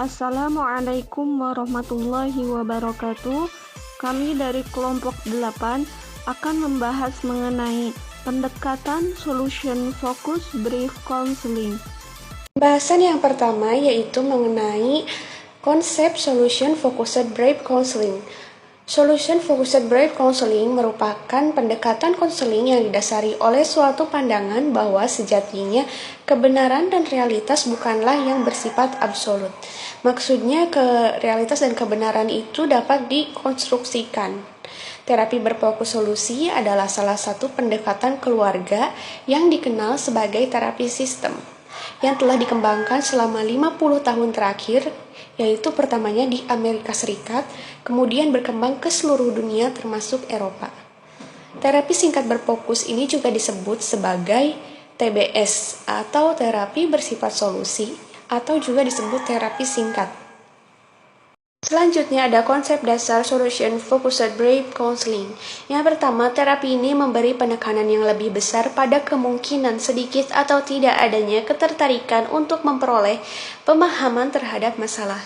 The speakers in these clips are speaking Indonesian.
Assalamualaikum warahmatullahi wabarakatuh. Kami dari kelompok 8 akan membahas mengenai pendekatan solution focus brief counseling. Pembahasan yang pertama yaitu mengenai konsep solution focused brief counseling. Solution focused brief counseling merupakan pendekatan konseling yang didasari oleh suatu pandangan bahwa sejatinya kebenaran dan realitas bukanlah yang bersifat absolut. Maksudnya realitas dan kebenaran itu dapat dikonstruksikan. Terapi berfokus solusi adalah salah satu pendekatan keluarga yang dikenal sebagai terapi sistem yang telah dikembangkan selama 50 tahun terakhir, yaitu pertamanya di Amerika Serikat, kemudian berkembang ke seluruh dunia termasuk Eropa. Terapi singkat berfokus ini juga disebut sebagai TBS atau terapi bersifat solusi atau juga disebut terapi singkat. Selanjutnya ada konsep dasar solution focused brief counseling. Yang pertama, terapi ini memberi penekanan yang lebih besar pada kemungkinan sedikit atau tidak adanya ketertarikan untuk memperoleh pemahaman terhadap masalah.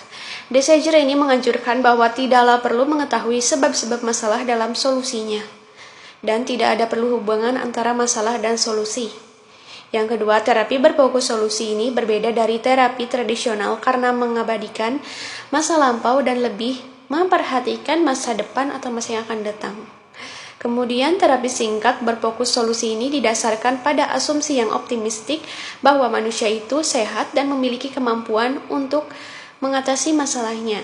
De Seger ini menganjurkan bahwa tidaklah perlu mengetahui sebab-sebab masalah dalam solusinya, dan tidak ada perlu hubungan antara masalah dan solusi. Yang kedua, terapi berfokus solusi ini berbeda dari terapi tradisional karena mengabadikan masa lampau dan lebih memperhatikan masa depan atau masa yang akan datang. Kemudian, terapi singkat berfokus solusi ini didasarkan pada asumsi yang optimistik bahwa manusia itu sehat dan memiliki kemampuan untuk mengatasi masalahnya.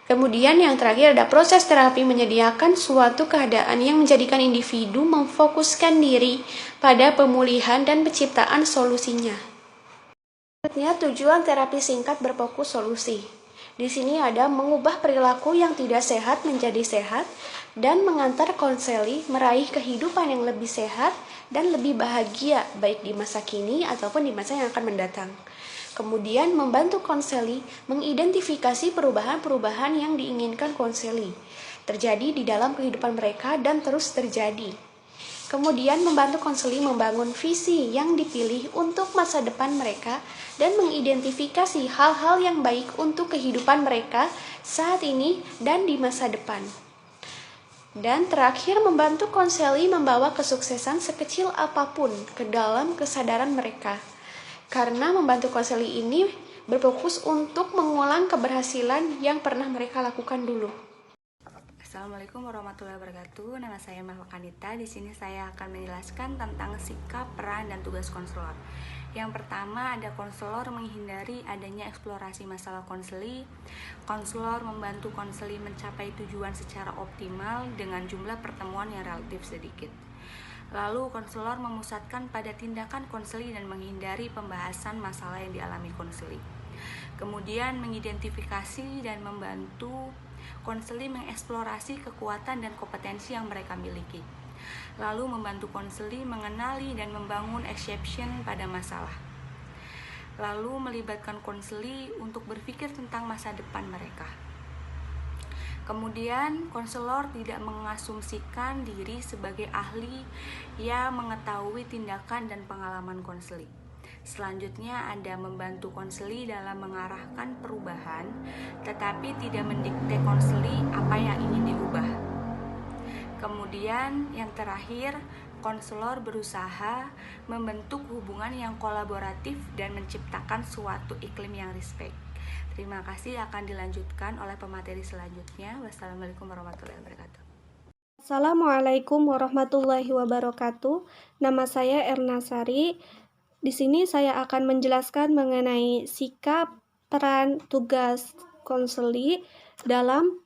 Kemudian yang terakhir ada proses terapi menyediakan suatu keadaan yang menjadikan individu memfokuskan diri pada pemulihan dan penciptaan solusinya. Selanjutnya, tujuan terapi singkat berfokus solusi. Di sini ada mengubah perilaku yang tidak sehat menjadi sehat dan mengantar konseli meraih kehidupan yang lebih sehat dan lebih bahagia baik di masa kini ataupun di masa yang akan mendatang. Kemudian membantu konseli mengidentifikasi perubahan-perubahan yang diinginkan konseli terjadi di dalam kehidupan mereka dan terus terjadi. Kemudian membantu konseli membangun visi yang dipilih untuk masa depan mereka dan mengidentifikasi hal-hal yang baik untuk kehidupan mereka saat ini dan di masa depan. Dan terakhir membantu konseli membawa kesuksesan sekecil apapun ke dalam kesadaran mereka. Karena membantu konseli ini berfokus untuk mengulang keberhasilan yang pernah mereka lakukan dulu. Assalamualaikum warahmatullahi wabarakatuh. Nama saya Mahwa Kanita. Di sini saya akan menjelaskan tentang sikap, peran, dan tugas konselor. Yang pertama ada konselor menghindari adanya eksplorasi masalah konseli. Konselor membantu konseli mencapai tujuan secara optimal dengan jumlah pertemuan yang relatif sedikit. Lalu konselor memusatkan pada tindakan konseli dan menghindari pembahasan masalah yang dialami konseli. Kemudian mengidentifikasi dan membantu konseli mengeksplorasi kekuatan dan kompetensi yang mereka miliki. Lalu membantu konseli mengenali dan membangun exception pada masalah. Lalu melibatkan konseli untuk berpikir tentang masa depan mereka. Kemudian, konselor tidak mengasumsikan diri sebagai ahli yang mengetahui tindakan dan pengalaman konseli. Selanjutnya ada membantu konseli dalam mengarahkan perubahan, tetapi tidak mendikte konseli apa yang ingin diubah. Kemudian, yang terakhir, konselor berusaha membentuk hubungan yang kolaboratif dan menciptakan suatu iklim yang respect. Terima kasih, akan dilanjutkan oleh pemateri selanjutnya. Wassalamualaikum warahmatullahi wabarakatuh. Assalamualaikum warahmatullahi wabarakatuh. Nama saya Erna Sari. Di sini saya akan menjelaskan mengenai sikap, peran, tugas konseli dalam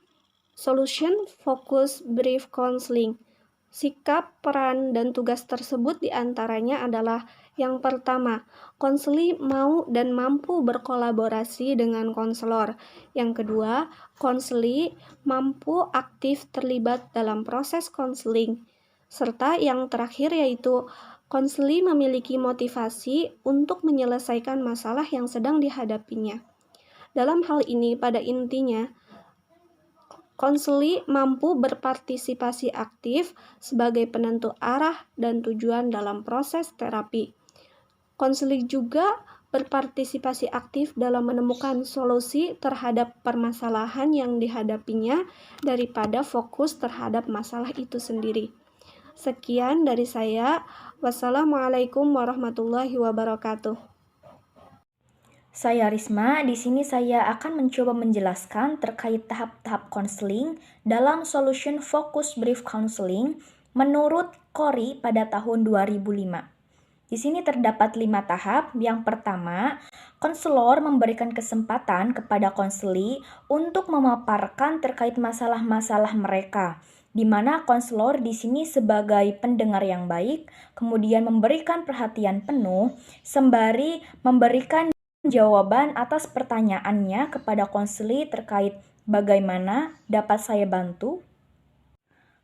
solution focus brief counseling. Sikap, peran, dan tugas tersebut diantaranya adalah yang pertama, konseli mau dan mampu berkolaborasi dengan konselor. Yang kedua, konseli mampu aktif terlibat dalam proses konseling. Serta yang terakhir yaitu konseli memiliki motivasi untuk menyelesaikan masalah yang sedang dihadapinya. Dalam hal ini, pada intinya, konseli mampu berpartisipasi aktif sebagai penentu arah dan tujuan dalam proses terapi. Konseli juga berpartisipasi aktif dalam menemukan solusi terhadap permasalahan yang dihadapinya daripada fokus terhadap masalah itu sendiri. Sekian dari saya. Wassalamualaikum warahmatullahi wabarakatuh. Saya Risma, di sini saya akan mencoba menjelaskan terkait tahap-tahap konseling dalam Solution Focus Brief Counseling menurut Corey pada tahun 2005. Di sini terdapat 5 tahap. Yang pertama, konselor memberikan kesempatan kepada konseli untuk memaparkan terkait masalah-masalah mereka, di mana konselor di sini sebagai pendengar yang baik, kemudian memberikan perhatian penuh, sembari memberikan jawaban atas pertanyaannya kepada konseli terkait bagaimana dapat saya bantu.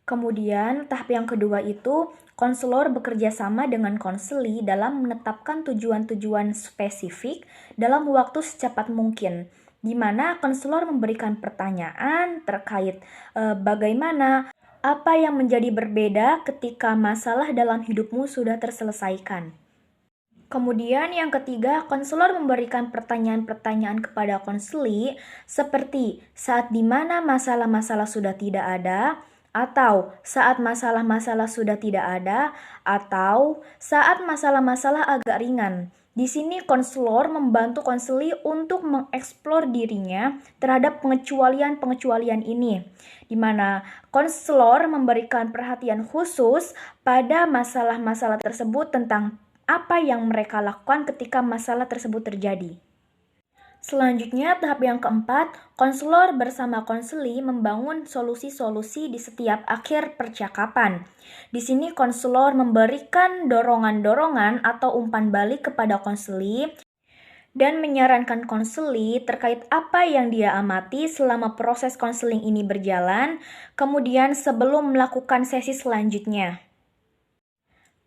Kemudian tahap yang kedua itu konselor bekerja sama dengan konseli dalam menetapkan tujuan-tujuan spesifik dalam waktu secepat mungkin, di mana konselor memberikan pertanyaan terkait bagaimana apa yang menjadi berbeda ketika masalah dalam hidupmu sudah terselesaikan. Kemudian yang ketiga, konselor memberikan pertanyaan-pertanyaan kepada konseli seperti saat dimana masalah-masalah sudah tidak ada, atau saat masalah-masalah sudah tidak ada, atau saat masalah-masalah agak ringan. Di sini konselor membantu konseli untuk mengeksplor dirinya terhadap pengecualian-pengecualian ini, di mana konselor memberikan perhatian khusus pada masalah-masalah tersebut tentang apa yang mereka lakukan ketika masalah tersebut terjadi. Selanjutnya, tahap yang keempat, konselor bersama konseli membangun solusi-solusi di setiap akhir percakapan. Di sini konselor memberikan dorongan-dorongan atau umpan balik kepada konseli dan menyarankan konseli terkait apa yang dia amati selama proses konseling ini berjalan, kemudian sebelum melakukan sesi selanjutnya.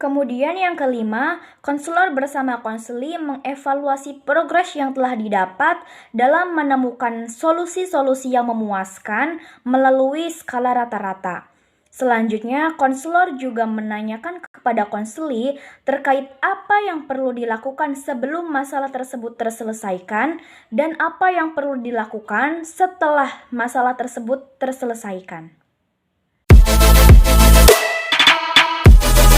Kemudian yang kelima, konselor bersama konseli mengevaluasi progres yang telah didapat dalam menemukan solusi-solusi yang memuaskan melalui skala rata-rata. Selanjutnya, konselor juga menanyakan kepada konseli terkait apa yang perlu dilakukan sebelum masalah tersebut terselesaikan dan apa yang perlu dilakukan setelah masalah tersebut terselesaikan.